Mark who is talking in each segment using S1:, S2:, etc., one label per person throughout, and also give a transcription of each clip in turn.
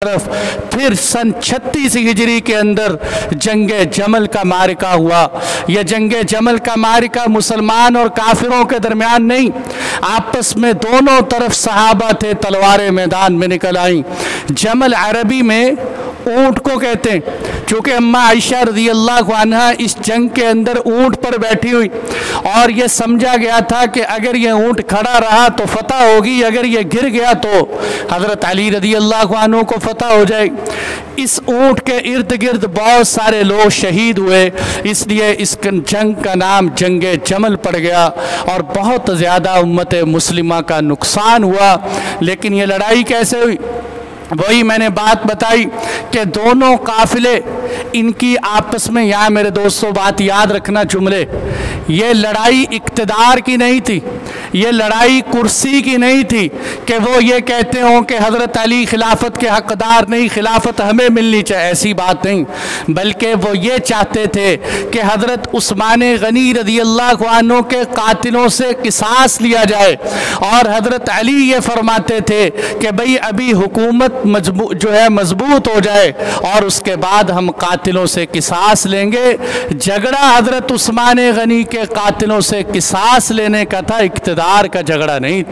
S1: तरफ फिर सन 36 हिजरी के अंदर जंगे जमल का मारिका हुआ। यह जंगे जमल का मारिका मुसलमान और काफिरों के दरमियान नहीं, आपस में दोनों तरफ सहाबा थे, तलवारें मैदान में निकल आई। जमल अरबी में ऊँट को कहते हैं, चूँकि अम्मा आयशा रज़ी अल्लाह अन्हा इस जंग के अंदर ऊँट पर बैठी हुई और ये समझा गया था कि अगर ये ऊँट खड़ा रहा तो फतह होगी, अगर ये गिर गया तो हज़रत अली रज़ी अल्लाह अन्हु को फतह हो जाएगी। इस ऊँट के इर्द गिर्द बहुत सारे लोग शहीद हुए, इसलिए इस जंग का नाम जंगे जमल पड़ गया और बहुत ज़्यादा उम्मत मुस्लिमा का नुकसान हुआ। लेकिन ये लड़ाई कैसे हुई? वही मैंने बात बताई कि दोनों काफिले इनकी आपस में, यहाँ मेरे दोस्तों बात याद रखना जुमले, ये लड़ाई इक़्तिदार की नहीं थी, ये लड़ाई कुर्सी की नहीं थी कि वो ये कहते हों कि हज़रत अली खिलाफत के हक़दार नहीं, खिलाफत हमें मिलनी चाहिए, ऐसी बात नहीं। बल्कि वो ये चाहते थे कि हज़रत उस्मान गनी रज़ी अल्लाह अन्हु के कातिलों से क़िसास लिया जाए और हज़रत अली ये फरमाते थे कि भाई अभी हुकूमत मजबूत हो जाए और उसके बाद हम कातिलों से क़िसास लेंगे। झगड़ा हज़रत उस्मान गनी के कातिलों से क़िसास लेने का था, इक़्तिदार का झगड़ा नहीं।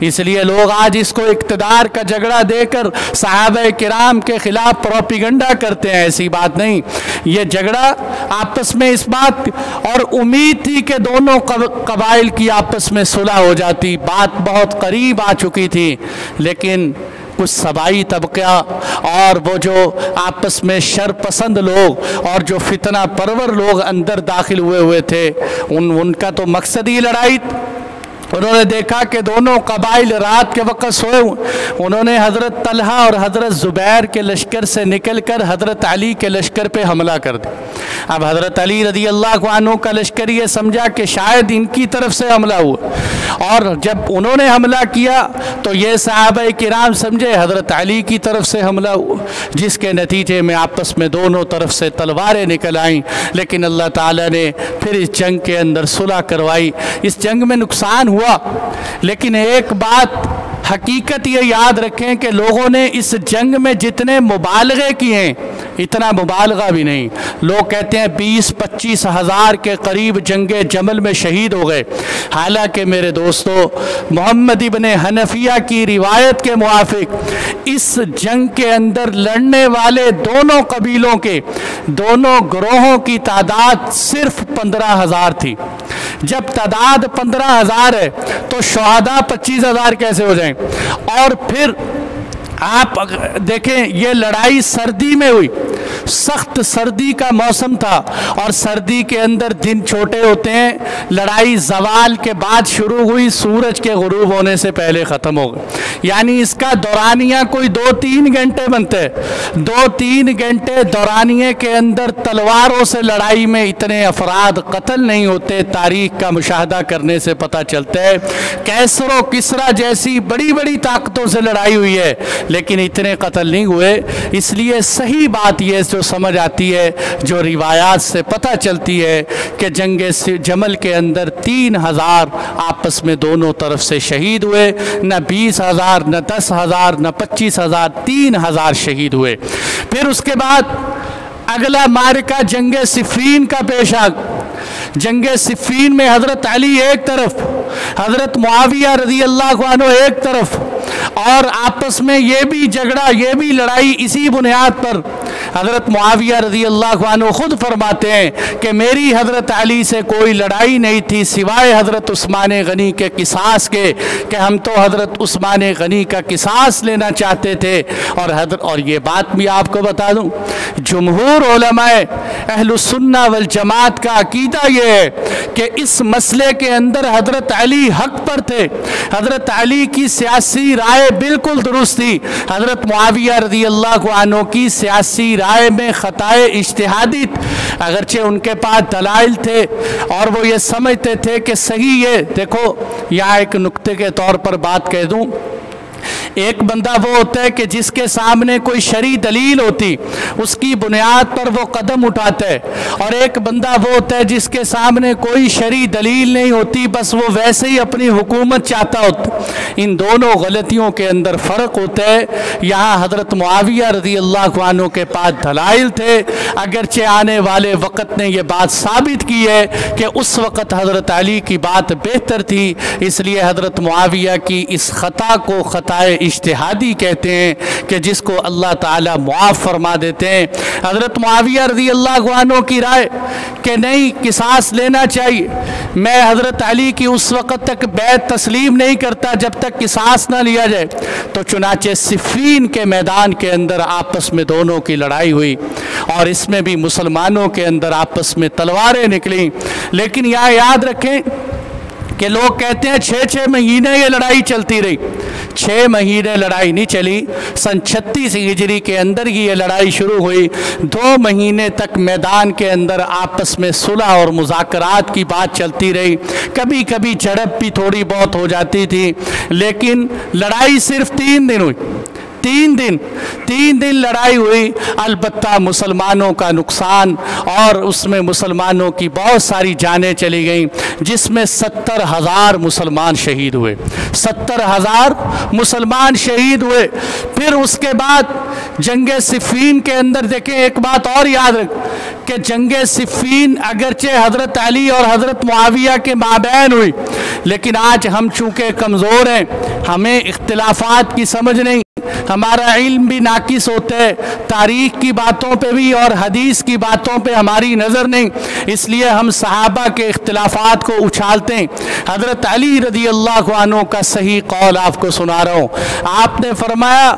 S1: इसलिए लोग आज इसको इक़्तिदार का झगड़ा देकर सहाबा किराम के ख़िलाफ़ प्रोपिगंडा करते हैं, ऐसी बात नहीं। ये झगड़ा आपस में इस बात और उम्मीद थी कि दोनों कबाइल की आपस में सुलह हो जाती, बात बहुत करीब आ चुकी थी, लेकिन कुछ सबाई तबका और वो जो आपस में शर पसंद लोग और जो फितना परवर लोग अंदर दाखिल हुए थे, उनका तो मकसद ही लड़ाई। उन्होंने देखा कि दोनों कबाइल रात के वक़्त सोए, उन्होंने हज़रत तलहा और हज़रत ज़ुबैर के लश्कर से निकलकर हज़रत अली के लश्कर पे हमला कर दिया। अब हज़रत अली रज़ी अल्लाह अन्हु का लश्कर ये समझा कि शायद इनकी तरफ से हमला हुआ, और जब उन्होंने हमला किया तो ये सहाबा किराम समझे हज़रत अली की तरफ से हमला हुआ, जिसके नतीजे में आपस में दोनों तरफ से तलवारें निकल आईं। लेकिन अल्लाह ताला ने फिर इस जंग के अंदर सुलह करवाई। इस जंग में नुकसान हुआ, लेकिन एक बात हकीकत ये याद रखें कि लोगों ने इस जंग में जितने मुबालगे किए इतना मुबालगा भी नहीं। लोग कहते हैं 20-25 हज़ार के करीब जंगे जमल में शहीद हो गए। हालांकि मेरे दोस्तों, मोहम्मद इब्न हनफिया की रिवायत के मुआफिक इस जंग के अंदर लड़ने वाले दोनों कबीलों के, दोनों ग्रोहों की तादाद सिर्फ 15,000 थी। जब तादाद 15,000 है तो शहादा 25,000 कैसे हो जाएं? और फिर आप देखें, ये लड़ाई सर्दी में हुई, सख्त सर्दी का मौसम था और सर्दी के अंदर दिन छोटे होते हैं। लड़ाई जवाल के बाद शुरू हुई, सूरज के गुरूब होने से पहले ख़त्म हो गई। यानी इसका दौरानिया कोई 2-3 घंटे बनते हैं। 2-3 घंटे दौरानिए के अंदर तलवारों से लड़ाई में इतने अफराद कत्ल नहीं होते। तारीख का मुशाहदा करने से पता चलता है कैसर व किसरा जैसी बड़ी बड़ी ताकतों से लड़ाई हुई है, लेकिन इतने कत्ल नहीं हुए। इसलिए सही बात यह जो समझ आती है, जो रिवायात से पता चलती है कि जंगे जमल के अंदर 3,000 आपस में दोनों तरफ से शहीद हुए। न 20,000, न 10,000, न 25,000, 3,000 शहीद हुए। फिर उसके बाद अगला मारिका जंगे सिफ़ीन का पेश आ। जंगे सिफ़ीन में हज़रत अली एक तरफ, हज़रत मुआविया रज़ी अल्लाह अन्हु एक तरफ, और आपस में ये भी झगड़ा, ये भी लड़ाई इसी बुनियाद पर। हज़रत मुआविया रज़ी अल्लाह अन्हु खुद फरमाते हैं कि मेरी हज़रत अली से कोई लड़ाई नहीं थी सिवाय हज़रत उस्मान गनी के क़िसास के, कि हम तो हज़रत उस्मान गनी का क़िसास लेना चाहते थे। और ये बात भी आपको बता दूँ, जमहूर उलमाए अहलुस्सुन्ना वल जमात का अकीदा ये है कि इस मसले के अंदर हज़रत अली हक पर थे। हज़रत अली की सियासी राय बिल्कुल दुरुस्त थी। हज़रत मुआविया रज़ी अल्लाह अन्हु की सियासी राय में ख़ताए इज्तिहादी, अगरचे उनके पास दलाइल थे और वो ये समझते थे कि सही है। देखो, यहाँ एक नुक्ते के तौर पर बात कह दूँ एक बंदा वो होता है कि जिसके सामने कोई शरई दलील होती उसकी बुनियाद पर वो कदम उठाता है, और एक बंदा वो होता है जिसके सामने कोई शरई दलील नहीं होती, बस वो वैसे ही अपनी हुकूमत चाहता होता। इन दोनों गलतियों के अंदर फ़र्क होता है। यहाँ हज़रत मुआविया रज़ी अल्लाह अन्हु के पास दलाइल थे, अगरचे आने वाले वक़्त ने यह बात साबित की है कि उस वक़्त हज़रत अली की बात बेहतर थी, इसलिए हज़रत मुआविया की इस ख़ता को ख़ताए इज्तिहादी कहते हैं कि जिसको अल्लाह ताला मुआफ़ फरमा देते हैं। हज़रत मुआविया रज़ी अल्लाह अन्हु की राय कि नहीं किसास लेना चाहिए, मैं हज़रत अली की उस वक़्त तक बैत तस्लीम नहीं करता जब तक किसास ना लिया जाए। तो चुनाचे सिफ़ीन के मैदान के अंदर आपस में दोनों की लड़ाई हुई, और इसमें भी मुसलमानों के अंदर आपस में तलवारें निकली। लेकिन यहाँ याद रखें कि लोग कहते हैं 6-6 महीने ये लड़ाई चलती रही। 6 महीने लड़ाई नहीं चली, सन 36 हिजरी के अंदर ही ये लड़ाई शुरू हुई। 2 महीने तक मैदान के अंदर आपस में सुलह और मुज़ाकरात की बात चलती रही, कभी कभी झड़प भी थोड़ी बहुत हो जाती थी, लेकिन लड़ाई सिर्फ 3 दिन हुई। 3 दिन लड़ाई हुई। अलबत्ता मुसलमानों का नुकसान, और उसमें मुसलमानों की बहुत सारी जानें चली गईं, जिसमें 70,000 मुसलमान शहीद हुए। 70,000 मुसलमान शहीद हुए। फिर उसके बाद जंगे सिफ़ीन के अंदर देखें, एक बात और याद रख कि जंगे सिफ़ीन अगरचे हज़रत अली और हज़रत मुआविया के माबैन हुई, लेकिन आज हम चूँकि कमज़ोर हैं, हमें इख्तिलाफ़ात की समझ नहीं, हमारा इल्म भी नाकिस होता है, तारीख़ की बातों पे भी और हदीस की बातों पे हमारी नज़र नहीं, इसलिए हम सहाबा के इख्तिलाफ़ात को उछालते हैं। हज़रत अली रज़ी अल्लाह अन्हु का सही कौल आपको सुना रहा हूँ। आपने फरमाया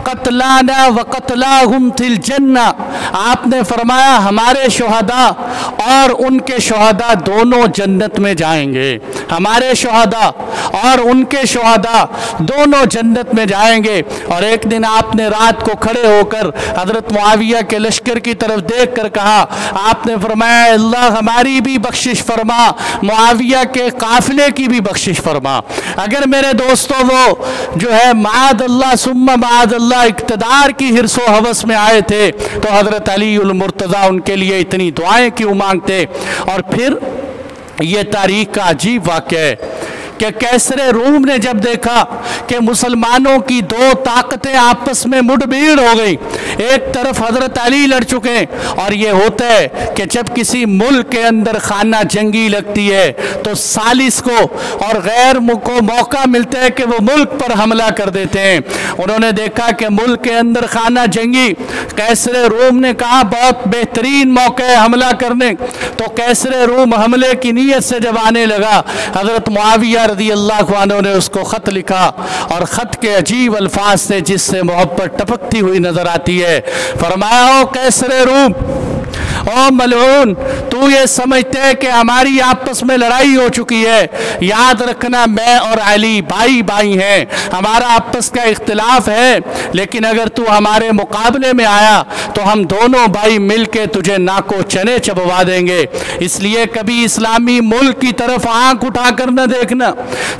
S1: क़त्लाना व क़त्लाहुम फिल जन्ना, आपने फरमाया हमारे शुहदा और उनके शुहदा दोनों जन्नत में जाएंगे। हमारे शुहदा और उनके शुहदा दोनों जन्नत में जाएंगे। और एक दिन आपने रात को खड़े होकर हज़रत मुआविया के लश्कर की तरफ देख कर कहा, आपने फरमाया अल्लाह हमारी भी बख्शिश फरमा, मुआविया के काफ़िले की भी बख्शिश फरमा। अगर मेरे दोस्तों वो जो है माद अल्लाह सुम्मा माद अल्लाह इक़्तिदार की हिर्सो हवस में आए थे, तो हज़रत अली उल मुर्तज़ा उनके लिए इतनी दुआएं क्यों मांगते। और फिर ये तारीख़ का अजीब वाक़या है कि कैसरे रूम ने जब देखा कि मुसलमानों की 2 ताकतें आपस में मुठभेड़ हो गई, एक तरफ हज़रत अली लड़ चुके, और ये होता है कि जब किसी मुल्क के अंदर खाना जंगी लगती है तो सालिस को और गैर को मौका मिलता है कि वो मुल्क पर हमला कर देते हैं। उन्होंने देखा कि मुल्क के अंदर खाना जंगी, कैसरे रूम ने कहा बहुत बेहतरीन मौका है हमला करने। तो कैसरे रूम हमले की नीयत से जब आने लगा, हज़रत मुआविया रज़ी अल्लाह अन्हु ने उसको ख़त लिखा, और ख़त के अजीब अल्फाज थे जिससे मोहब्बत टपकती हुई नज़र आती है। फरमाया ओ कैसरे रूम, ओ मलऊन, तू ये समझते है कि हमारी आपस में लड़ाई हो चुकी है, याद रखना मैं और अली भाई भाई हैं, हमारा आपस का इख्तिलाफ है, लेकिन अगर तू हमारे मुकाबले में आया तो हम दोनों भाई मिल के तुझे नाको चने चबवा देंगे। इसलिए कभी इस्लामी मुल्क की तरफ आंख उठाकर न देखना।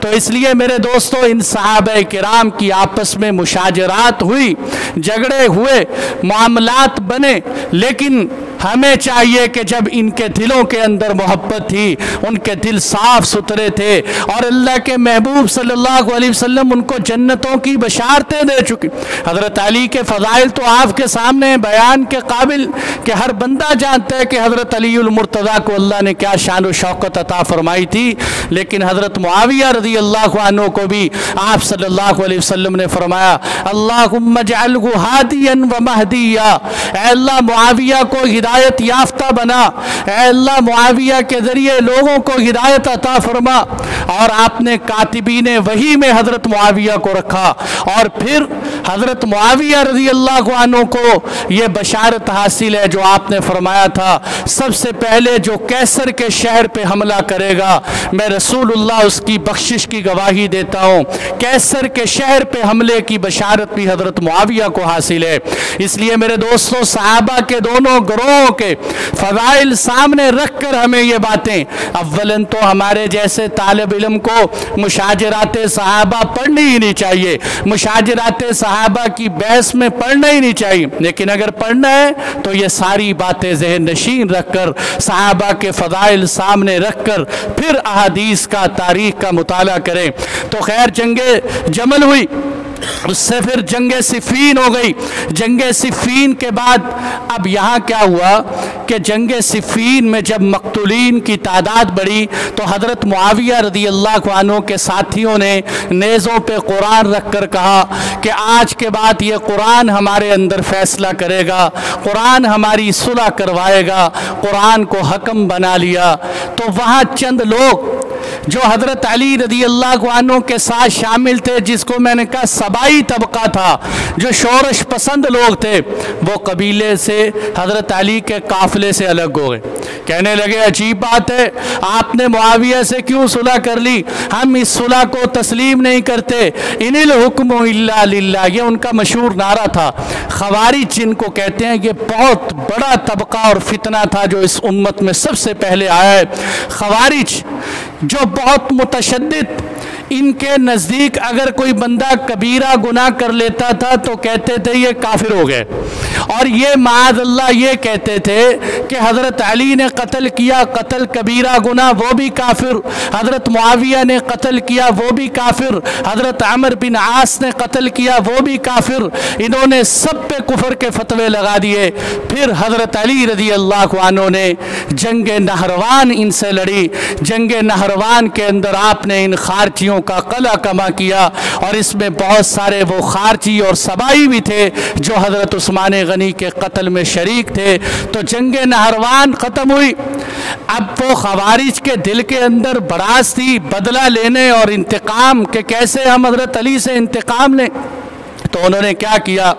S1: तो इसलिए मेरे दोस्तों, इन सहाबा किराम की आपस में मुशाजरात हुई, झगड़े हुए, मामलात बने, लेकिन हमें चाहिए कि जब इनके दिलों के अंदर मोहब्बत थी, उनके दिल साफ सुथरे थे, और अल्लाह के महबूब सल्लल्लाहु अलैहि वसल्लम उनको जन्नतों की बशारतें दे चुके। हज़रत अली के फ़ज़ाइल तो आपके सामने बयान के काबिल कि हर बंदा जानता है कि हज़रत अली उल मुर्तज़ा को अल्लाह ने क्या शान और शौकत अता फरमाई थी। लेकिन हज़रत मुआविया रज़ी अल्लाह अन्हु को भी आप सल्लल्लाहु अलैहि वसल्लम ने फरमाया अल्लाहुम्मा जअलहु हादियन व महदिया, ऐ अल्लाह मुआविया को हिदायत याफ्ता बना, ऐ अल्लाह मुआविया के ज़रिए लोगों को हिदायत अता फरमा। और आपने कातिबीने वही में हज़रत मुआविया को रखा, और फिर हज़रत मुआविया रज़ी अल्लाह अन्हु को ये बशारत हासिल है जो आपने फरमाया था, सबसे पहले जो कैसर के शहर पे हमला करेगा मैं रसूलुल्लाह उसकी बख्शिश की गवाही देता हूँ। कैसर के शहर पे हमले की बशारत भी हज़रत मुआविया को हासिल है। इसलिए मेरे दोस्तों, सहाबा के दोनों ग्रोह लोगों के फ़ज़ाइल सामने रख कर हमें ये बातें, अव्वलन तो हमारे जैसे तालिब इल्म को मुशाजरात सहाबा पढ़नी ही नहीं चाहिए, मुशाजरात सहाबा की बहस में पढ़ना ही नहीं चाहिए। लेकिन अगर पढ़ना है तो ये सारी बातें ज़हन नशीन रखकर, सहाबा के फ़ज़ाइल सामने रखकर फिर अहादीस का, तारीख़ का मुताला करें। तो खैर जंगे जमल हुई, उससे फिर जंगे सिफ़ीन हो गई। जंगे सिफ़ीन के बाद अब यहाँ क्या हुआ कि जंगे सिफ़ीन में जब मक़तूलीन की तादाद बढ़ी तो हज़रत मुआविया रज़ी अल्लाह अन्हु के साथियों ने नेज़ों पे कुरान रख कर कहा कि आज के बाद ये कुरान हमारे अंदर फ़ैसला करेगा, कुरान हमारी सुलह करवाएगा, कुरान को हकम बना लिया। तो वहाँ चंद लोग जो हज़रत अली रज़ी अल्लाह अन्हु के साथ शामिल थे, जिसको मैंने कहा सबाई तबका था, जो शोरश पसंद लोग थे, वो कबीले से हज़रत अली के काफ़िले से अलग हो गए। कहने लगे अजीब बात है, आपने मुआविया से क्यों सुलह कर ली, हम इस सुलह को तस्लीम नहीं करते, इनिल हुक्मु इल्ला लिल्लाह, ये उनका मशहूर नारा था। खवारिज जिनको कहते हैं, ये बहुत बड़ा तबका और फितना था जो इस उम्मत में सबसे पहले आया है। खवारिज जो बहुत मुतशद्दिद, इनके नज़दीक अगर कोई बंदा कबीरा गुनाह कर लेता था तो कहते थे ये काफिर हो गए, और ये माअज़ल्लाह ये कहते थे कि हज़रत अली ने कत्ल किया, कत्ल कबीरा गुनाह, वो भी काफिर, हज़रत मुआविया ने कत्ल किया, वो भी काफिर, हज़रत अमर बिन आस ने कत्ल किया, वो भी काफिर। इन्होंने सब पे कुफर के फतवे लगा दिए। फिर हज़रत अली रज़ी अल्लाह अन्हु ने जंग नहरवान इनसे लड़ी। जंग नहरवान के अंदर आपने इन खारजियों का कला कमा किया, और इसमें बहुत सारे वो खारजी और सबाई भी थे जो हज़रत उस्मान गनी के कत्ल में शरीक थे। तो जंग नहरवान ख़त्म हुई। अब वो खवारिज के दिल के अंदर बड़ास थी बदला लेने और इंतकाम के, कैसे हम हज़रत अली से इंतकाम लें। तो उन्होंने क्या किया,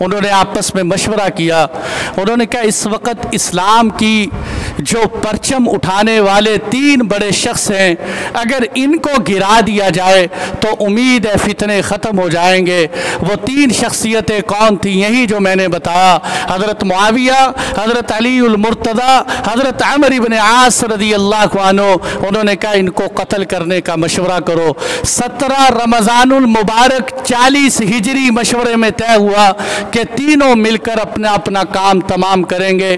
S1: उन्होंने आपस में मशवरा किया। उन्होंने कहा इस वक्त इस्लाम की जो परचम उठाने वाले तीन बड़े शख्स हैं, अगर इनको गिरा दिया जाए तो उम्मीद है फितने ख़त्म हो जाएंगे। वो तीन शख्सियतें कौन थी, यही जो मैंने बताया, हज़रत मुआविया, हज़रत अली उल मुर्तज़ा, हज़रत अमर इब्न आस रज़ी अल्लाह अन्हु। उन्होंने कहा इनको कत्ल करने का मशवरा करो। 17 रमज़ानुल मुबारक 40 हिजरी मशवरे में तय हुआ कि तीनों मिलकर अपना अपना काम तमाम करेंगे।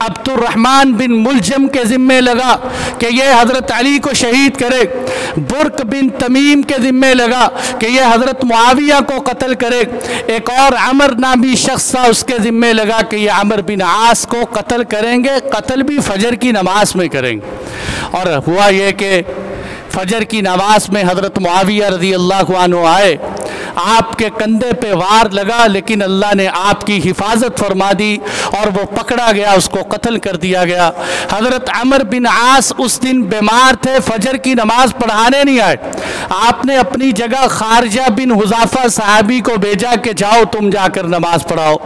S1: अब्दुर्रहमान बिन मुलजम के ज़िम्मे लगा कि ये हज़रत अली को शहीद करे। बुर्क बिन तमीम के ज़िम्मे लगा कि ये हज़रत मुआविया को कत्ल करे। एक और अमर नामी शख्स था, उसके ज़िम्मे लगा कि ये अमर बिन आस को कत्ल करेंगे, कत्ल भी फजर की नमाज में करेंगे। और हुआ ये कि फजर की नमाज में हज़रत मुआविया रज़ी अल्लाह अन्हु आए, आपके कंधे पे वार लगा, लेकिन अल्लाह ने आपकी हिफाजत फरमा दी और वो पकड़ा गया, उसको कत्ल कर दिया गया। हज़रत अमर बिन आस उस दिन बीमार थे, फजर की नमाज पढ़ाने नहीं आए। आपने अपनी जगह खारजा बिन हुज़ाफ़ा साहबी को भेजा कि जाओ तुम जाकर नमाज पढ़ाओ।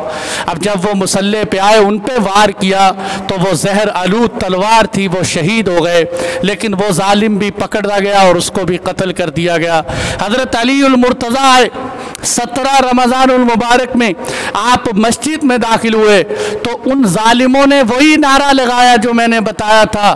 S1: अब जब वो मुसल्ले पे आए, उन पे वार किया तो वो जहर आलूद तलवार थी, वो शहीद हो गए। लेकिन वो जालिम भी पकड़ा गया और उसको भी कत्ल कर दिया गया। हज़रत अली उल मुर्तज़ा आए, 17 रमज़ानुल मुबारक में आप मस्जिद में दाखिल हुए तो उन जालिमों ने वही नारा लगाया जो मैंने बताया था,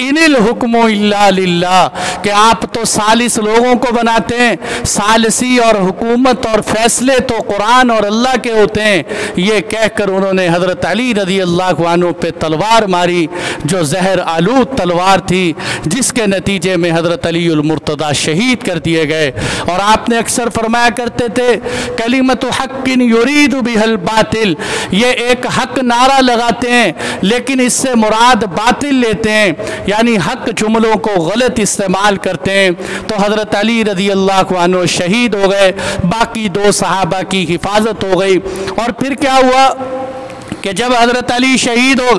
S1: इनिल हुक्मु इल्ला लिल्लाह, कि आप तो सालिस लोगों को बनाते हैं, सालिसी और हुकूमत और फैसले तो कुरान और अल्लाह के होते हैं। ये कहकर उन्होंने हज़रत अली रज़ी अल्लाह अन्हु पे तलवार मारी, जो जहर आलूद तलवार थी, जिसके नतीजे में हज़रत अली उल मुर्तज़ा शहीद कर दिए गए। और आपने अक्सर फरमाया करते थे, कलिमतु हक्किन युरीदु बिहल बातिल, ये एक हक नारा लगाते हैं लेकिन इससे मुराद बातिल लेते हैं, यानी हक जुमलों को गलत इस्तेमाल करते हैं। तो हज़रत अली रज़ी अल्लाह अन्हु शहीद हो गए, बाकी 2 सहाबा की हिफाजत हो गई। और फिर क्या हुआ कि जब हज़रत अली शहीद हो,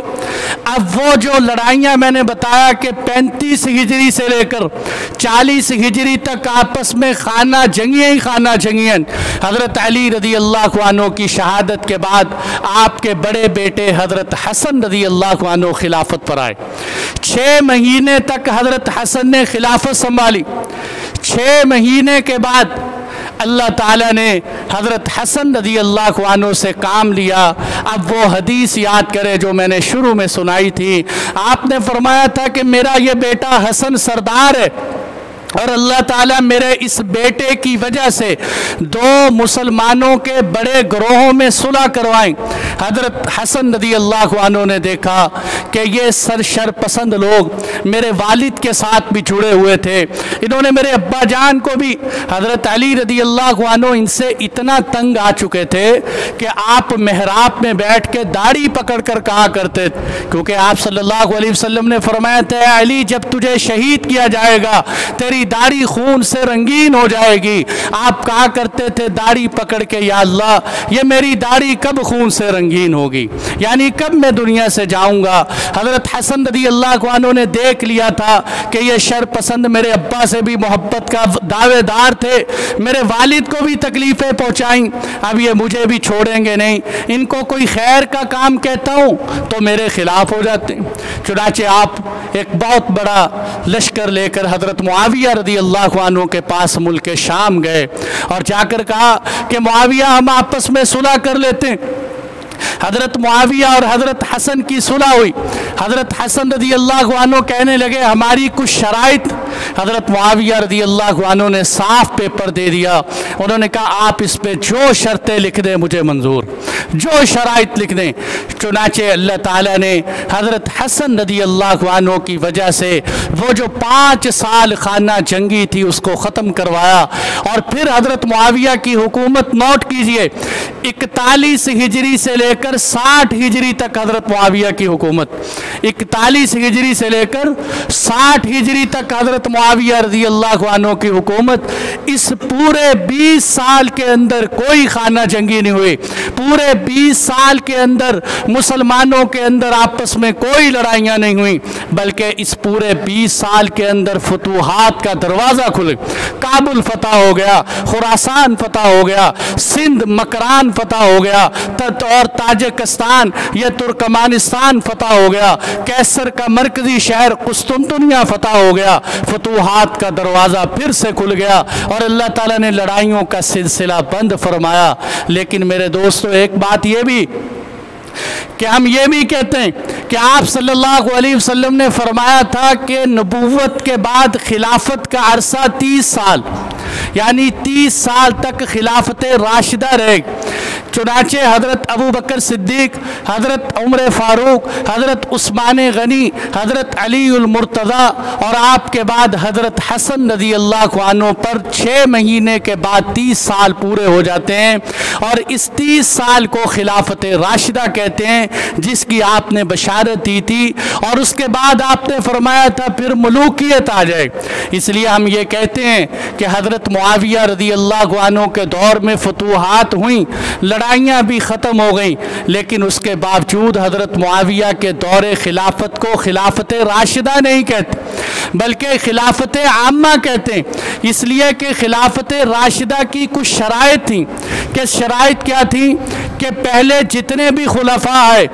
S1: अब वो जो लड़ाइयाँ मैंने बताया कि 35 हिजरी से लेकर 40 हिजरी तक आपस में खाना जंगियाँ ही खाना जंगियन। हज़रत अली रज़ी अल्लाह अन्हु की शहादत के बाद आपके बड़े बेटे हज़रत हसन रज़ी अल्लाह अन्हु खिलाफत पर आए। 6 महीने तक हज़रत हसन ने खिलाफत संभाली। 6 महीने के बाद अल्लाह ताला ने हज़रत हसन रज़ी अल्लाह अन्हु से काम लिया। अब वो हदीस याद करें जो मैंने शुरू में सुनाई थी। आपने फरमाया था कि मेरा ये बेटा हसन सरदार है और अल्लाह ताला मेरे इस बेटे की वजह से दो मुसलमानों के बड़े ग्रोहों में सुलह करवाएं। हज़रत हसन रज़ी अल्लाह अन्हु ने देखा कि ये सरशर पसंद लोग मेरे वालिद के साथ भी जुड़े हुए थे, इन्होंने मेरे अब्बा जान को भी, हज़रत अली रज़ी अल्लाह अन्हु इनसे इतना तंग आ चुके थे कि आप मेहराब में बैठ के दाढ़ी पकड़ कर कहा करते, क्योंकि आप सल्लल्लाहु अलैहि वसल्लम ने फरमाया था अली जब तुझे शहीद किया जाएगा तेरी दाढ़ी खून से रंगीन हो जाएगी। आप कहा करते थे दाढ़ी पकड़ के या अल्लाह ये मेरी दाढ़ी कब खून से रंगीन होगी, यानी कब मैं दुनिया से जाऊंगा। हज़रत हसन रज़ी अल्लाह अन्हु ने देख लिया था कि ये शर पसंद मेरे अब्बा से भी मोहब्बत का दावेदार थे, मेरे वालिद को भी तकलीफ़ें पहुँचाई, अब ये मुझे भी छोड़ेंगे नहीं, इनको कोई खैर का काम कहता हूँ तो मेरे खिलाफ हो जाते हैं। चुनाचे आप एक बहुत बड़ा लश्कर लेकर हज़रत मुआविया रज़ी अल्लाह अन्हु के पास मुल्क शाम गए और जाकर कहा कि मुआविया हम आपस में सुलह कर लेते हैं। हज़रत मुआविया और हज़रत हसन की सुलह हुई। हज़रत हसन रज़ी अल्लाह अन्हु कहने लगे हमारी कुछ शराइत। हज़रत मुआविया रज़ी अल्लाह अन्हु ने साफ पेपर दे दिया, उन्होंने कहा आप इस पे जो शर्तें लिख दें मुझे मंजूर, जो शराइत लिख दें। चुनाचे अल्लाह ताला ने हज़रत हसन रज़ी अल्लाह अन्हु की वजह से वो जो 5 साल खाना जंगी थी उसको ख़त्म करवाया। और फिर हज़रत मुआविया की हुकूमत नोट कीजिए 41 हिजरी से लेकर 60 हिजरी तक हज़रत मुआविया की हुकूमत, 41 हिजरी से लेकर 60 हिजरी तक हज़रत मुआविया रज़ी अल्लाह अन्हु की हुकूमत। इस पूरे 20 साल के अंदर कोई खाना जंगी नहीं हुई, पूरे 20 साल के अंदर मुसलमानों के अंदर आपस में कोई लड़ाइयाँ नहीं हुई, बल्कि इस पूरे 20 साल के अंदर फतूहात का दरवाज़ा खुले। काबुल फतह हो गया, खुरासान फतह हो गया, सिंध मकरान फतह हो गया, और ताजिकिस्तान या तुर्कमानिस्तान फतह हो गया, कैसर का मरकजी शहर कुस्तुनतुनिया फतह हो गया। फतूहात का दरवाज़ा फिर से खुल गया और अल्लाह ताला ने लड़ाइयों का सिलसिला बंद फरमाया। लेकिन मेरे दोस्तों एक बात ये भी कि हम ये भी कहते हैं कि आप सल्लल्लाहु अलैहि वसल्लम ने फरमाया था कि नबूवत के बाद खिलाफत का अरसा 30 साल, यानी 30 साल तक खिलाफत राशिदा रहेगी। चुनाचे हज़रत अबू बकर सिद्दीक, हज़रत उमर फ़ारूक, हज़रत उस्मान गनी, हज़रत अली उल मुर्तज़ा और आपके बाद हज़रत हसन रज़ी अल्लाह अन्हु पर 6 महीने के बाद 30 साल पूरे हो जाते हैं। और इस 30 साल को खिलाफत राशिदा कहते हैं, जिसकी आपने बशारत दी थी और उसके बाद आपने फरमाया था फिर मलूकियत आ जाए। इसलिए हम ये कहते हैं कि हज़रत मुआविया रज़ी अल्लाह अन्हु के दौर में फतूहात हुई, लड़ाइयाँ भी ख़त्म हो गई, लेकिन उसके बावजूद हज़रत मुआविया के दौरे खिलाफत को खिलाफत राशिदा नहीं कहते बल्कि खिलाफत आम्मा कहते हैं। इसलिए कि खिलाफत राशिदा की कुछ शराइत थी। कि शराइत क्या थी कि पहले जितने भी खुलफा आए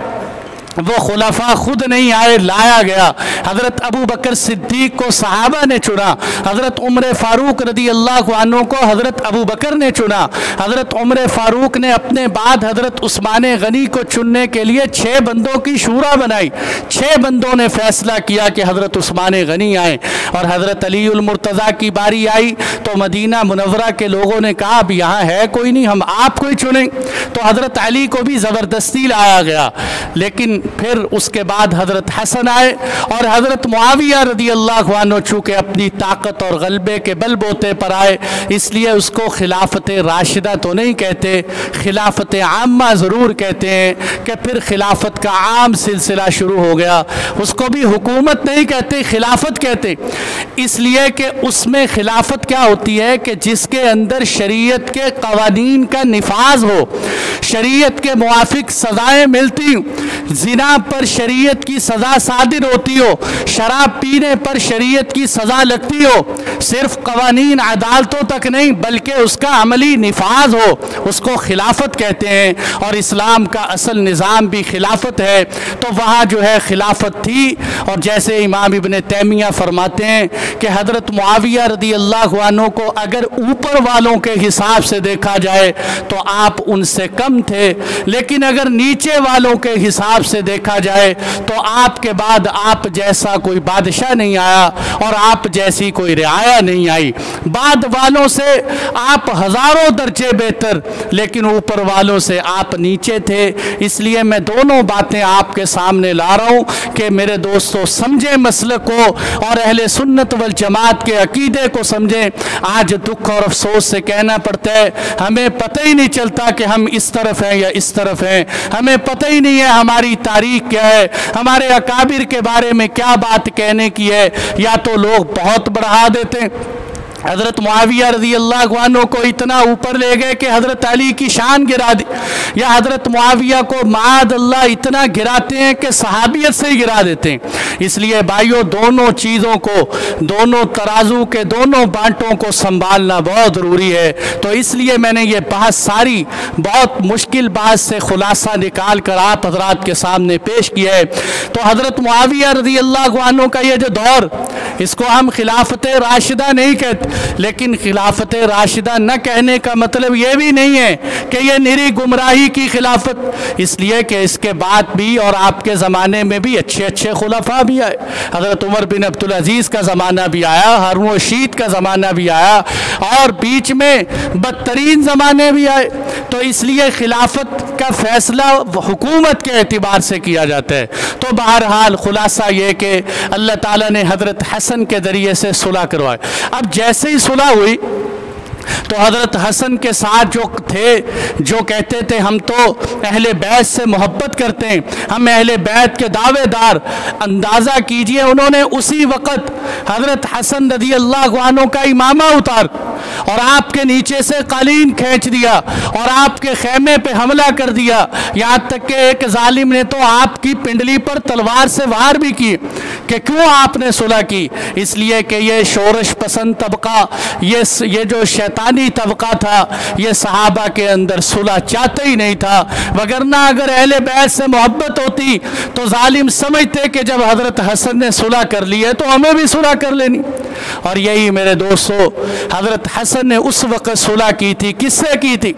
S1: वो खुलफा खुद नहीं आए, लाया गया। हज़रत अबू बकर सिद्दीक को सहाबा ने चुना, हज़रत उमर फ़ारूक रज़ी अल्लाह अन्हु को हज़रत अबू बकर ने चुना, हज़रत उमर फ़ारूक ने अपने बाद हज़रत उस्मान गनी को चुनने के लिए 6 बंदों की शूरा बनाई। 6 बंदों ने फैसला किया कि हज़रत उस्मान गनी आए और हज़रत अली उल मुर्तज़ा की बारी आई तो मदीना मुनव्वरा के लोगों ने कहा अब यहाँ है कोई नहीं, हम आपको ही चुनें। तो हज़रत अली को भी ज़बरदस्ती लाया गया। लेकिन फिर उसके बाद हज़रत हसन आए और हज़रत मुआविया रज़ी अल्लाह अन्हु चूँकि अपनी ताकत और गलबे के बलबूते पर आए, इसलिए उसको खिलाफत राशिदा तो नहीं कहते, खिलाफत आम्मा ज़रूर कहते हैं। कि फिर खिलाफत का आम सिलसिला शुरू हो गया। उसको भी हुकूमत नहीं कहते, खिलाफत कहते, इसलिए कि उसमें खिलाफत क्या होती है कि जिसके अंदर शरीयत के कवानीन का निफाज हो, शरीयत के मुआफिक सज़ाएँ मिलती, जिना पर शरीयत की सज़ा सादिर होती हो, शराब पीने पर शरीयत की सज़ा लगती हो, सिर्फ कवानीन अदालतों तक नहीं बल्कि उसका अमली निफाज हो, उसको खिलाफत कहते हैं। और इस्लाम का असल निज़ाम भी खिलाफत है। तो वहाँ जो है खिलाफत थी। और जैसे इमाम इब्न तैमिया फरमाते हैं कि हज़रत मुआविया रदी अल्लाह अन्हु को अगर ऊपर वालों के हिसाब से देखा जाए तो आप उनसे कम थे, लेकिन अगर नीचे वालों के हिसाब से देखा जाए तो आपके बाद आप जैसा कोई बादशाह नहीं आया और आप जैसी कोई रियाया नहीं आई। बाद वालों से आप हज़ारों दर्जे बेहतर, लेकिन ऊपर वालों से आप नीचे थे। इसलिए मैं दोनों बातें आपके सामने ला रहा हूँ कि मेरे दोस्तों समझें मसलक को और अहले सुन्नत वल जमात के अकीदे को समझें। आज दुख और अफसोस से कहना पड़ता है हमें पता ही नहीं चलता कि हम इस तरफ हैं या इस तरफ हैं, हमें पता ही नहीं है हमारी तारीख क्या है, हमारे अकाबिर के बारे में क्या बात कहने की है। या तो लोग बहुत बढ़ा देते हैं, हज़रत मुआविया रज़ी अल्लाह अन्हु को इतना ऊपर ले गए कि हज़रत अली की शान गिरा दी, या हज़रत मुआविया को माद अल्लाह इतना गिराते हैं कि सहाबियत से ही गिरा देते हैं। इसलिए भाइयों दोनों चीज़ों को, दोनों तराजू के दोनों बांटों को संभालना बहुत ज़रूरी है। तो इसलिए मैंने ये बात सारी बहुत मुश्किल बात से खुलासा निकाल कर आप हज़रात के सामने पेश किया है। तो हज़रत मुआविया रज़ी अल्लाह अन्हु का ये जो दौर, इसको हम खिलाफत राशिदा नहीं कहते, लेकिन खिलाफत राशिदा न कहने का मतलब ये भी नहीं है कि ये निरी गुमराही की खिलाफत, इसलिए कि इसके बाद भी और आपके ज़माने में भी अच्छे अच्छे खुलफा भी आए। हज़रत उमर बिन अब्दुल अजीज़ का ज़माना भी आया, हारून रशीद का ज़माना भी आया, और बीच में बदतरीन ज़माने भी आए। तो इसलिए खिलाफत का फ़ैसला हुकूमत के एतबार से किया जाता है। तो बहरहाल खुलासा ये कि अल्लाह ताला ने हज़रत हसन के ज़रिए से सुलह करवाए। अब जैसे ही सुलह हुई तो हज़रत हसन के साथ जो थे, जो कहते थे हम तो अहले बैत से मोहब्बत करते हैं, हम अहले बैत के दावेदार, अंदाज़ा कीजिए उन्होंने उसी वक़्त हज़रत हसन रज़ी अल्लाह अन्हु का इमामा उतार और आपके नीचे से कालीन खींच दिया और आपके खेमे पे हमला कर दिया। यहाँ तक कि एक जालिम ने तो आपकी पिंडली पर तलवार से वार भी की कि क्यों आपने सुलह की। इसलिए कि ये शोरश पसंद तबका, ये जो शैतानी तबका था, ये सहाबा के अंदर सुलह चाहते ही नहीं था। वगरना अगर अहले बैत से मोहब्बत होती तो जालिम समझते कि जब हज़रत हसन ने सुलह कर ली है तो हमें भी सुलह कर लेनी। और यही मेरे दोस्तों हज़रत हसन ने उस वक़्त सुलह की थी, किससे की थी?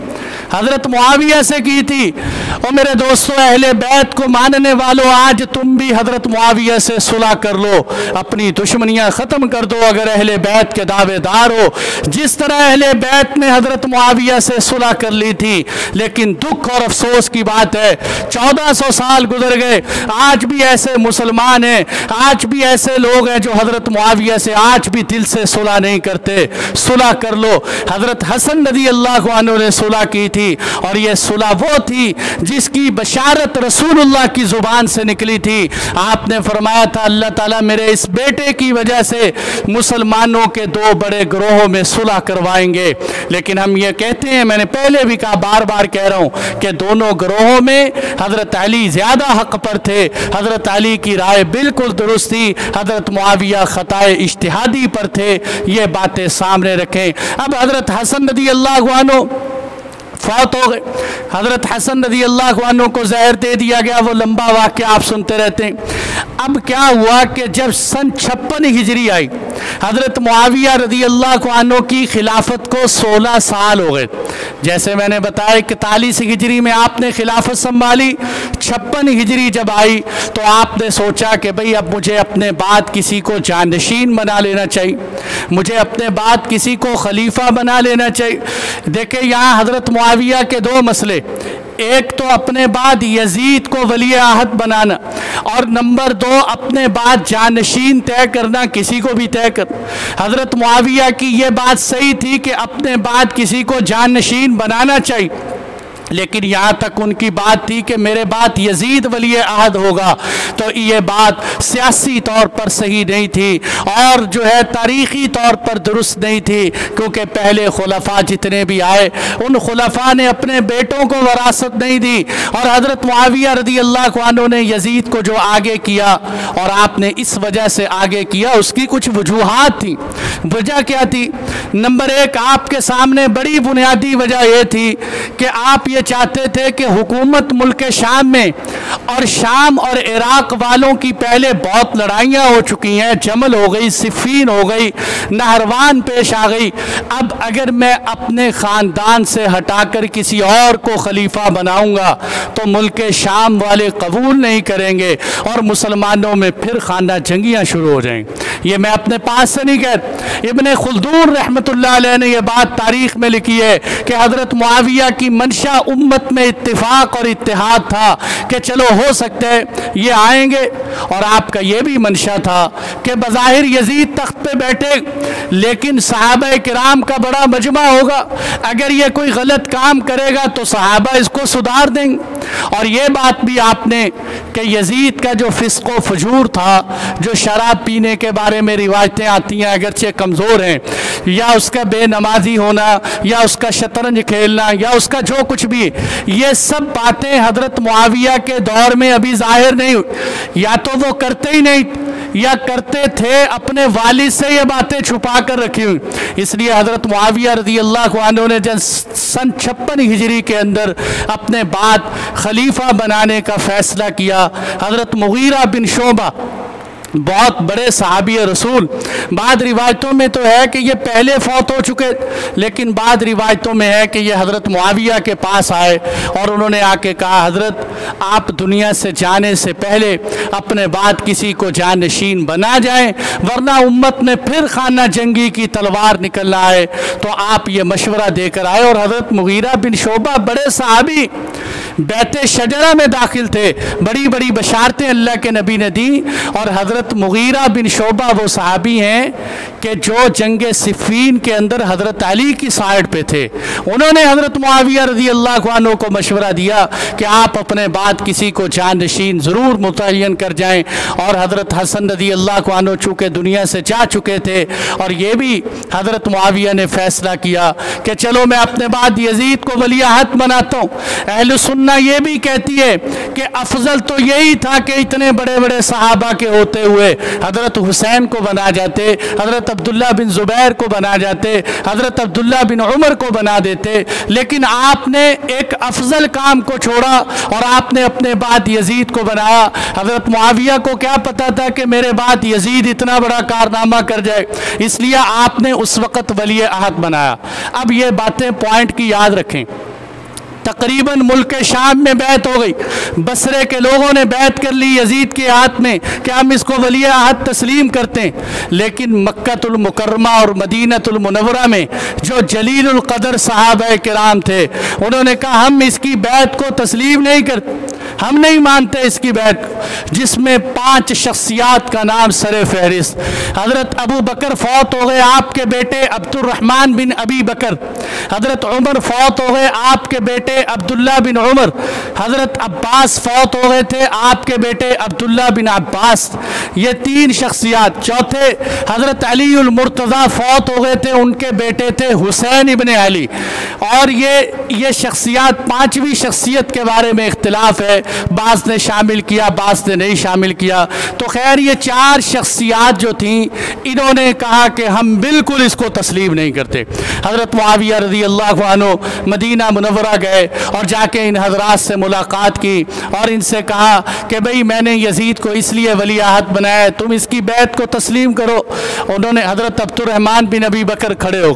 S1: हज़रत मुआविया से की थी। और मेरे दोस्तों अहले बैत को मानने वालों, आज तुम भी हज़रत मुआविया से सुलह कर लो, अपनी दुश्मनियाँ ख़त्म कर दो अगर अहले बैत के दावेदार हो। जिस तरह अहले बैत ने हज़रत मुआविया से सुलह कर ली थी, लेकिन दुख और अफसोस की बात है 1400 साल गुजर गए, आज भी ऐसे मुसलमान हैं, आज भी ऐसे लोग हैं जो हज़रत मुआविया से आज भी दिल से सुलह नहीं करते। सुलह कर लो। हज़रत हसन रज़ी अल्लाह अन्हु ने सुलह की थी और ये सुलह वो थी जिसकी बशारत रसूलुल्लाह की ज़ुबान से निकली थी। आपने फरमाया था अल्लाह ताला मेरे इस बेटे की वजह से मुसलमानों के दो बड़े ग्रोहों में सुलह करवाएंगे। लेकिन हम ये कहते हैं, मैंने पहले भी कहा, बार बार कह रहा हूँ कि दोनों ग्रोहों में हज़रत अली ज़्यादा हक़ पर थे। हज़रत अली की राय बिल्कुल दुरुस्त थी, हज़रत मुआविया ख़ताए इज्तिहादी पर थे। ये बातें सामने रखें। अब हज़रत हसन रज़ी अल्लाह अन्हु फौत हो गए। हज़रत हसन रज़ी अल्लाह अन्हु को जहर दे दिया गया। वो लंबा वाक़या आप सुनते रहते हैं। अब क्या हुआ कि जब सन 56 हिजरी आई, हज़रत मुआविया रज़ी अल्लाह अन्हु की खिलाफत को 16 साल हो गए। जैसे मैंने बताया 41 हिजरी में आपने खिलाफत संभाली, 56 हिजरी जब आई तो आपने सोचा कि भाई अब मुझे अपने बाद किसी को जानशीन बना लेना चाहिए, मुझे अपने बाद किसी को खलीफा बना लेना चाहिए। देखिए यहाँ हज़रत मुआविया के दो मसले, एक तो अपने बाद यजीद को वली आहद बनाना और नंबर 2 अपने बाद जानशीन तय करना, किसी को भी तय कर। हज़रत मुआविया की ये बात सही थी कि अपने बाद किसी को जानशीन बनाना चाहिए, लेकिन यहाँ तक उनकी बात थी कि मेरे बाद यजीद वली अहद होगा, तो ये बात सियासी तौर पर सही नहीं थी और जो है तारीख़ी तौर पर दुरुस्त नहीं थी, क्योंकि पहले खुलफा जितने भी आए उन खुलफा ने अपने बेटों को वरासत नहीं दी, और हज़रत मुआविया रज़ी अल्लाह अन्हु ने यजीद को जो आगे किया और आपने इस वजह से आगे किया, उसकी कुछ वजूहात थी। वजह क्या थी? नंबर एक, आपके सामने बड़ी बुनियादी वजह यह थी कि आप ये चाहते थे कि हुकूमत मुल्क शाम में, और शाम और इराक़ वालों की पहले बहुत लड़ाइयाँ हो चुकी हैं, जमल हो गई, सिफ़ीन हो गई, नहरवान पेश आ गई। अब अगर मैं अपने ख़ानदान से हटाकर किसी और को खलीफा बनाऊंगा तो मुल्क शाम वाले कबूल नहीं करेंगे और मुसलमानों में फिर खाना जंगियाँ शुरू हो जाएंगी। ये मैं अपने पास से नहीं कह, इब्ने खुल्दून रहमतुल्लाह अलैह ने यह बात तारीख़ में लिखी है कि हज़रत मुआविया की मंशा उम्मत में इत्तिफाक और इत्तेहाद था कि चलो हो सकता है ये आएंगे, और आपका ये भी मंशा था कि बज़ाहिर यजीद तख्त पे बैठे, लेकिन सहाबा किराम का बड़ा मजमा होगा, अगर ये कोई गलत काम करेगा तो सहाबा इसको सुधार देंगे। और ये बात भी आपने कि यजीद का जो फिस्को फजूर था, जो शराब पीने के बारे में रिवायतें आती हैं अगरचे कमज़ोर हैं, या उसका बेनमाजी होना, या उसका शतरंज खेलना, या उसका जो कुछ भी, ये सब बातें हज़रत मुआविया के दौर में अभी जाहिर नहीं हुई, या तो वो करते ही नहीं या करते थे अपने वालिद से ये बातें छुपा कर रखी हुई। इसलिए हज़रत मुआविया रज़ी अल्लाह अन्हु ने जब सन 56 हिजरी के अंदर अपने बाद खलीफा बनाने का फ़ैसला किया, हज़रत मुगीरा बिन शोबा बहुत बड़े सहाबी रसूल, बाद रिवायतों में तो है कि ये पहले फौत हो चुके, लेकिन बाद रिवायतों में है कि ये हज़रत मुआविया के पास आए और उन्होंने आके कहा, हज़रत आप दुनिया से जाने से पहले अपने बाद किसी को जानशीन बना जाएं, वरना उम्मत में फिर खाना जंगी की तलवार निकलना है, तो आप ये मशवरा देकर आए। और हज़रत मुगीरा बिन शोबा बड़े सहाबी बैते शजरा में दाखिल थे, बड़ी बड़ी बशारतें अल्लाह के नबी ने दी, और हज़रत मुगीरा बिन शोबा वो सहाबी हैं कि जो जंग सिफ़ीन के अंदर हज़रत अली की साइड पे थे। उन्होंने हज़रत मुआविया रज़ी अल्लाह अन्हु को मशवरा दिया कि आप अपने बाद किसी को जानशीन ज़रूर मुतय्यन कर जाएं, और हज़रत हसन रज़ी अल्लाह अन्हु चूँकि दुनिया से जा चुके थे, और ये भी हज़रत मुआविया ने फ़ैसला किया कि चलो मैं अपने बाद यजीद को वली अहद बनाता हूँ। अहले सुन्ना ये भी कहती है कि अफजल तो यही था कि इतने बड़े बड़े सहाबा के होते हुए हज़रत हुसैन को बना जाते, हज़रत अब्दुल्ला बिन ज़ुबैर को बना जाते, हज़रत अब्दुल्ला बिन उमर को बना देते, लेकिन आपने एक अफजल काम को छोड़ा और आपने अपने बाद यजीद को बनाया। हज़रत मुआविया को क्या पता था कि मेरे बाद यजीद इतना बड़ा कारनामा कर जाए, इसलिए आपने उस वक़्त वली अहद बनाया। अब ये बातें पॉइंट की याद रखें। तकरीबन मुल्क शाम में बैत हो गई, बसरे के लोगों ने बैत कर ली यजीद के हाथ में कि हम इसको वली अहद तस्लीम करते हैं, लेकिन मक्कातुल मुकर्रमा और मदीनतुल मुनव्वरा में जो जलीलुल कदर सहाबा किराम थे, उन्होंने कहा हम इसकी बैत को तस्लीम नहीं करते, हम नहीं मानते इसकी बैत, जिसमें 5 शख्सियात का नाम सरे फहरिस्त। हज़रत अबू बकर फौत हो गए, आपके बेटे अब्दुर्रहमान बिन अबी बकर। हज़रत उमर फौत हो गए, आपके बेटे अब्दुल्ला बिन उमर। हज़रत अब्बास फौत हो गए थे, आपके बेटे अब्दुल्ला बिन अब्बास। ये 3 शख्सियात। चौथे हज़रत अली उल मुर्तज़ा फौत हो गए थे, उनके बेटे थे हुसैन इब्न अली। और ये शख्सियात 5वीं शख्सियत के बारे में इख्तिलाफ है, बाज़ ने शामिल किया, बाज़ ने नहीं शामिल किया। तो खैर ये 4 शख्सियात जो थी, इन्होंने कहा कि हम बिल्कुल इसको तस्लीम नहीं करते। हज़रत मुआविया रज़ी अल्लाह अन्हु मदीना मुनव्वरा गए और जाके इन हज़रात से मुलाकात की और इनसे कहा कि भाई मैंने यजीद को इसलिए वली अहद बनाया है, तुम इसकी बैत को तस्लीम करो। उन्होंने हज़रत अब्दुर्रहमान बिन अबी बकर खड़े हो,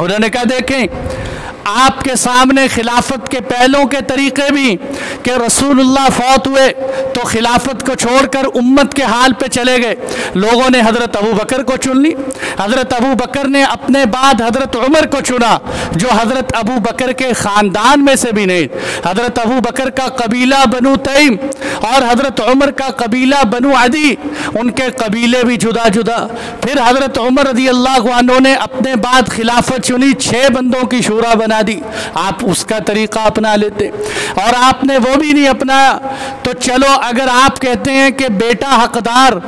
S1: उन्होंने कहा देखें आपके सामने खिलाफत के पहलों के तरीक़े भी कि रसूलुल्लाह फौत हुए तो खिलाफत को छोड़कर उम्मत के हाल पे चले गए। लोगों ने हज़रत अबू बकर को चुन ली, हज़रत अबू बकर ने अपने बाद हज़रत उमर को चुना, जो हज़रत अबू बकर के ख़ानदान में से भी नहीं। हज़रत अबू बकर का कबीला बनु तईम और हज़रत उमर का कबीला बनु अदी, उनके कबीले भी जुदा जुदा। फिर हज़रत उमर रज़ी अल्लाह अन्हु ने अपने बाद खिलाफत चुनी, 6 बंदों की शूरा बनाई। बता दी, आप उसका तरीक़ा अपना लेते और आपने वो भी नहीं अपनाया। तो चलो अगर आप कहते हैं कि बेटा हकदार,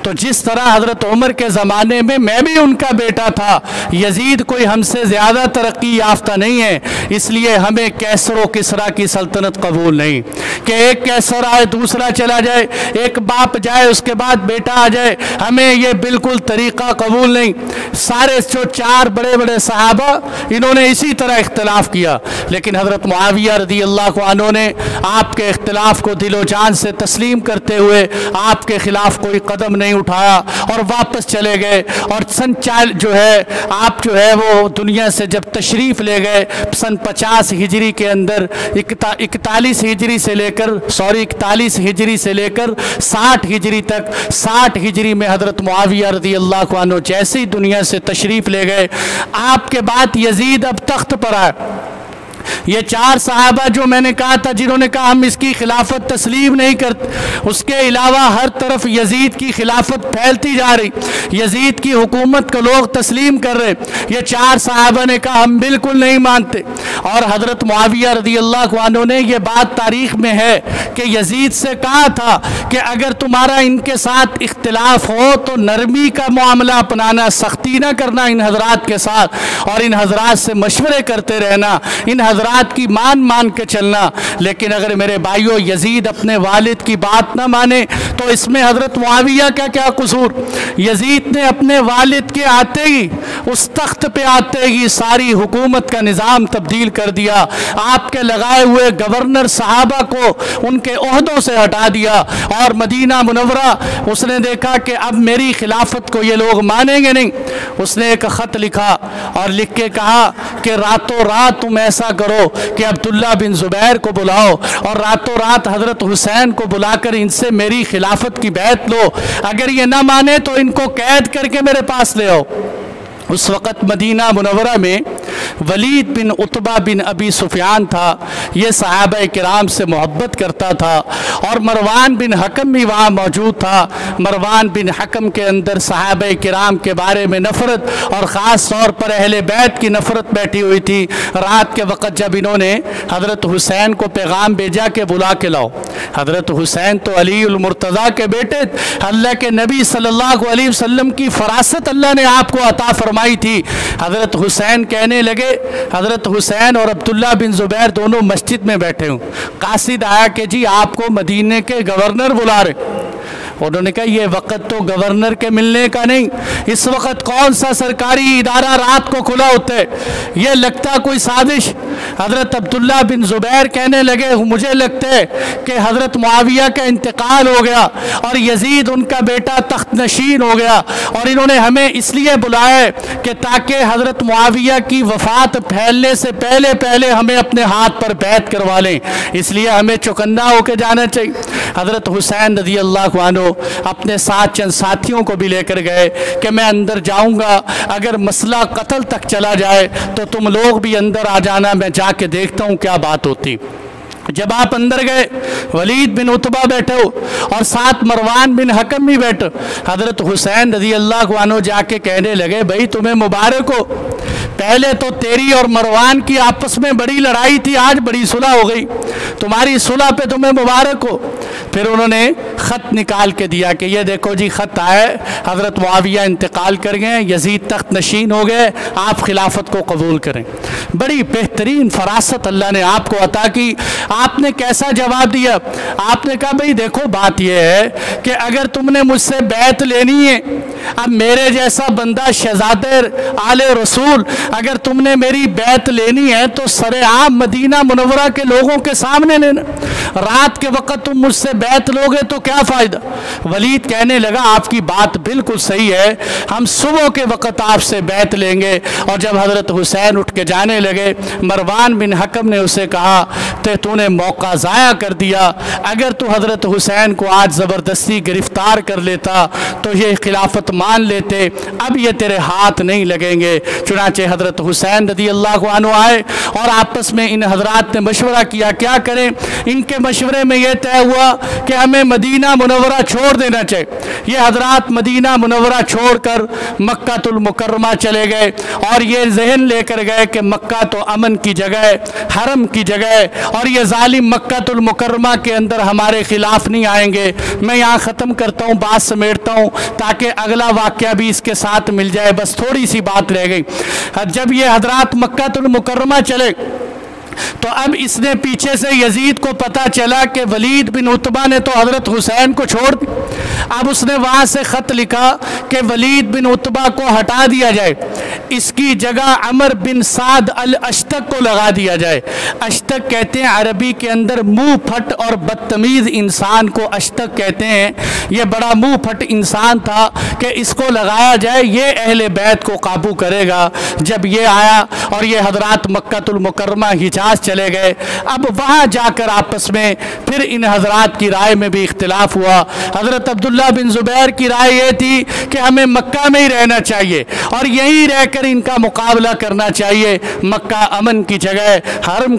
S1: तो जिस तरह हज़रत उमर के ज़माने में मैं भी उनका बेटा था, यजीद कोई हमसे ज़्यादा तरक्की याफ्ता नहीं है, इसलिए हमें कैसर व किसरा की सल्तनत कबूल नहीं कि एक कैसर आए दूसरा चला जाए, एक बाप जाए उसके बाद बेटा आ जाए, हमें ये बिल्कुल तरीक़ा कबूल नहीं। सारे जो चार बड़े बड़े सहाबा इन्होंने इसी तरह इख्तलाफ किया, लेकिन हज़रत मुआविया रज़ियल्लाहु अन्हु ने आपके इख्तलाफ को दिलो जान से तस्लीम करते हुए आपके ख़िलाफ़ कोई कदम नहीं उठाया और वापस चले गए। और सन 4 जो है आप जो है वो दुनिया से जब तशरीफ़ ले गए सन 50 हिजरी के अंदर 41 हिजरी से लेकर 41 हिजरी से लेकर 60 हिजरी तक, 60 हिजरी में हज़रत मुआविया रज़ियल्लाहु अन्हु जैसे ही दुनिया से तशरीफ़ ले गए, आपके बाद यजीद अब तख्त पर आए। ये चार सहाबा जो मैंने कहा था जिन्होंने कहा हम इसकी खिलाफत तस्लीम नहीं करते, उसके अलावा हर तरफ यजीद की खिलाफत फैलती जा रही, यजीद की हुकूमत को लोग तस्लीम कर रहे, ये चार सहाबा ने कहा हम बिल्कुल नहीं मानते। और हज़रत मुआविया रज़ियल्लाहु अन्हु ने ये बात तारीख़ में है कि यजीद से कहा था कि अगर तुम्हारा इनके साथ इख्तिलाफ हो तो नरमी का मामला अपनाना, सख्ती ना करना इन हजरात के साथ और इन हजरात से मशवरे करते रहना, इन हजरात की मान के चलना। लेकिन अगर मेरे भाइयों यजीद अपने वालिद की बात ना माने तो इसमें हज़रत मुआविया का क्या कसूर? यजीद ने अपने वालिद के आते ही, उस तख्त पे आते ही सारी हुकूमत का निज़ाम तब्दील कर दिया, आपके लगाए हुए गवर्नर सहाबा को उनके ओहदों से हटा दिया और मदीना मुनव्वरा उसने देखा कि अब मेरी खिलाफत को ये लोग मानेंगे नहीं। उसने एक ख़त लिखा और लिख के कहा कि रातों रात तुम ऐसा करो कि अब्दुल्ला बिन ज़ुबैर को बुलाओ और रातों रात हज़रत हुसैन को बुलाकर इनसे मेरी खिलाफत की बैत लो, अगर ये ना माने तो इनको कैद करके मेरे पास ले आओ। उस वक़्त मदीना मुनव्वरा में वलीद बिन उतबा बिन अबी सुफियान था, ये सहाबा किराम से मोहब्बत करता था और मरवान बिन हकम भी वहाँ मौजूद था। मरवान बिन हकम के अंदर सहाबा किराम के बारे में नफ़रत और ख़ास तौर पर अहले बैत की नफ़रत बैठी हुई थी। रात के वक़्त जब इन्होंने हज़रत हुसैन को पैगाम भेजा कि बुला के लाओ, हज़रत हुसैन तो अली उल मुर्तज़ा के बेटे, अल्लाह के नबी सल्लल्लाहु अलैहि वसल्लम की फरासत अल्लाह ने आपको अता फरमाई थी। हज़रत हुसैन कहने लगे, हज़रत हुसैन और अब्दुल्ला बिन ज़ुबैर दोनों मस्जिद में बैठे हूँ, कासिद आया कि जी आपको मदीने के गवर्नर बुला रहे। उन्होंने कहा ये वक़्त तो गवर्नर के मिलने का नहीं, इस वक़्त कौन सा सरकारी इदारा रात को खुला होता है, ये लगता कोई साजिश। हज़रत अब्दुल्ला बिन ज़ुबैर कहने लगे मुझे लगता है कि हज़रत मुआविया का इंतकाल हो गया और यजीद उनका बेटा तख्त नशीन हो गया और इन्होंने हमें इसलिए बुलाया है कि ताकि हज़रत मुआविया की वफ़ात फैलने से पहले पहले हमें अपने हाथ पर बैत करवा लें, इसलिए हमें चौकन्ना होकर जाना चाहिए। हज़रत हुसैन रज़ियल्लाहु अन्हु अपने साथ चंद साथियों को भी लेकर गए कि मैं अंदर जाऊंगा, अगर मसला कत्ल तक चला जाए तो तुम लोग भी अंदर आ जाना, मैं जाके देखता हूँ क्या बात होती। जब आप अंदर गए, वलीद बिन उतबा बैठे हो और साथ मरवान बिन हकम भी बैठे। हज़रत हुसैन रज़ियल्लाहु अन्हु जाके कहने लगे भाई तुम्हें मुबारक हो, पहले तो तेरी और मरवान की आपस में बड़ी लड़ाई थी, आज बड़ी सुलह हो गई, तुम्हारी सुलह पे तुम्हें मुबारक हो। फिर उन्होंने ख़त निकाल के दिया कि ये देखो जी ख़त आए, हज़रत मुआविया इंतकाल कर गए, यजीद तख्त नशीन हो गए, आप खिलाफत को कबूल करें। बड़ी बेहतरीन फरासत अल्लाह ने आपको अता की। आपने कैसा जवाब दिया? आपने कहा भाई देखो बात यह है कि अगर तुमने मुझसे बैत लेनी है, अब मेरे जैसा बंदा शहज़ादे आले रसूल, अगर तुमने मेरी बैत लेनी है तो सरेआम मदीना मुनव्वरा के लोगों के सामने लेना, रात के वक़्त तुम मुझसे बैत लोगे तो क्या फ़ायदा। वलीद कहने लगा आपकी बात बिल्कुल सही है, हम सुबह के वक़्त आपसे बैत लेंगे। और जब हज़रत हुसैन उठ के जाने लगे, मरवान बिन हकम ने उसे कहा तो तूने मौका ज़ाया कर दिया, अगर तू हज़रत हुसैन को आज ज़बरदस्ती गिरफ़्तार कर लेता तो ये खिलाफत मान लेते, अब ये तेरे हाथ नहीं लगेंगे। चुनांचे चुनाचे हज़रत हुसैन रज़ी अल्लाह अन्हु आए और आपस में इन हजरात ने मशवरा किया क्या करें। इनके मशवरे में यह तय हुआ कि हमें मदीना मुनव्वरा छोड़ देना चाहिए। ये हजरात मदीना मुनव्वरा छोड़कर मक्कातुल मुकर्रमा चले गए और ये जहन लेकर गए कि मक्का तो अमन की जगह है, हरम की जगह है, और ये जालिम मक्कातुल मुकर्रमा के अंदर हमारे खिलाफ नहीं आएंगे। मैं यहाँ ख़त्म करता हूँ, बात समेटता हूँ ताकि अगला वाक़या भी इसके साथ मिल जाए। बस थोड़ी सी बात रह गई। जब ये हजरात मक्कातुल मुकर्रमा चले तो अब इसने पीछे से यजीद को पता चला कि वलीद बिन उतबा ने तो हज़रत हुसैन को छोड़ दी। अब उसने वहाँ से ख़त लिखा कि वलीद बिन उतबा को हटा दिया जाए, इसकी जगह अमर बिन साद अल अश्तक को लगा दिया जाए। अश्तक कहते हैं अरबी के अंदर मुँह फट और बदतमीज़ इंसान को अश्तक कहते हैं। ये बड़ा मुँह फट इंसान था कि इसको लगाया जाए, ये अहले बैत को काबू करेगा। जब ये आया और ये हजरात मक्कातुल मुकर्रमा हिजाज चले गए, अब वहाँ जाकर आपस में फिर इन हजरात की राय में भी इख्तिलाफ हुआ। हज़रत अब्दुल्ला बिन ज़ुबैर की राय ये थी कि हमें मक्का में ही रहना चाहिए और यहीं रहकर इनका मुकाबला करना चाहिए। मक्का अमन की जगह, हरम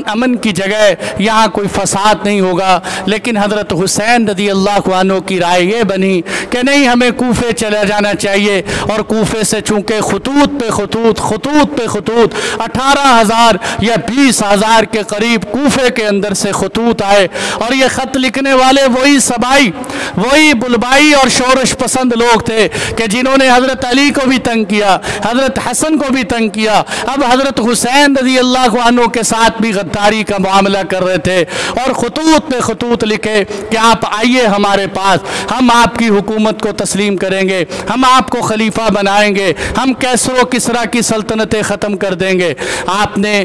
S1: अमन की जगह, यहाँ कोई फसाद नहीं होगा। लेकिन हज़रत हुसैन रज़ी अल्लाह अन्हु की राय ये बनी कि नहीं, हमें कूफे चला जाना चाहिए। और कूफे से चूँकि खतूत पे खतूत 18,000 या 20,000 के करीब कूफे के अंदर से खतूत आए और ये ख़त लिखने वाले वही सबाई, वही बुलबाई और शोरश पसंद लोग थे कि जिन्होंने हज़रत अली को भी तंग किया, हज़रत हसन को भी तंग किया, अब हज़रत हुसैन रज़ी अल्लाह अन्हु के साथ भी गद्दारी का मामला कर रहे थे। और खतूत पे खतूत लिखे कि आप आइए हमारे पास, हम आपकी हुकूमत को तस्लीम करेंगे, हम आपको खलीफा बनाएंगे, हम कैसरो किसरा की सल्तनतें ख़त्म कर देंगे। आपने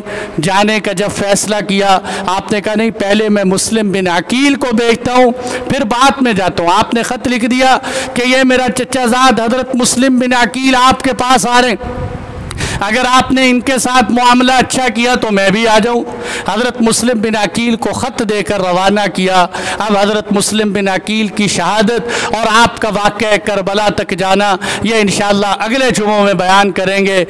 S1: जाने का जब फैसला किया, आपने कहा नहीं, पहले मैं मुस्लिम बिन अकील को भेजता हूँ, फिर बाद में जाता हूँ। आपने ख़त लिख दिया कि ये मेरा चचाजाद हज़रत मुस्लिम बिन अकील आपके पास आ रहे हैं, अगर आपने इनके साथ मामला अच्छा किया तो मैं भी आ जाऊं। हज़रत मुस्लिम बिन अकील को ख़त देकर रवाना किया। अब हज़रत मुस्लिम बिन अकील की शहादत और आपका वाक़या करबला तक जाना, यह इंशाअल्लाह अगले जुम्मों में बयान करेंगे।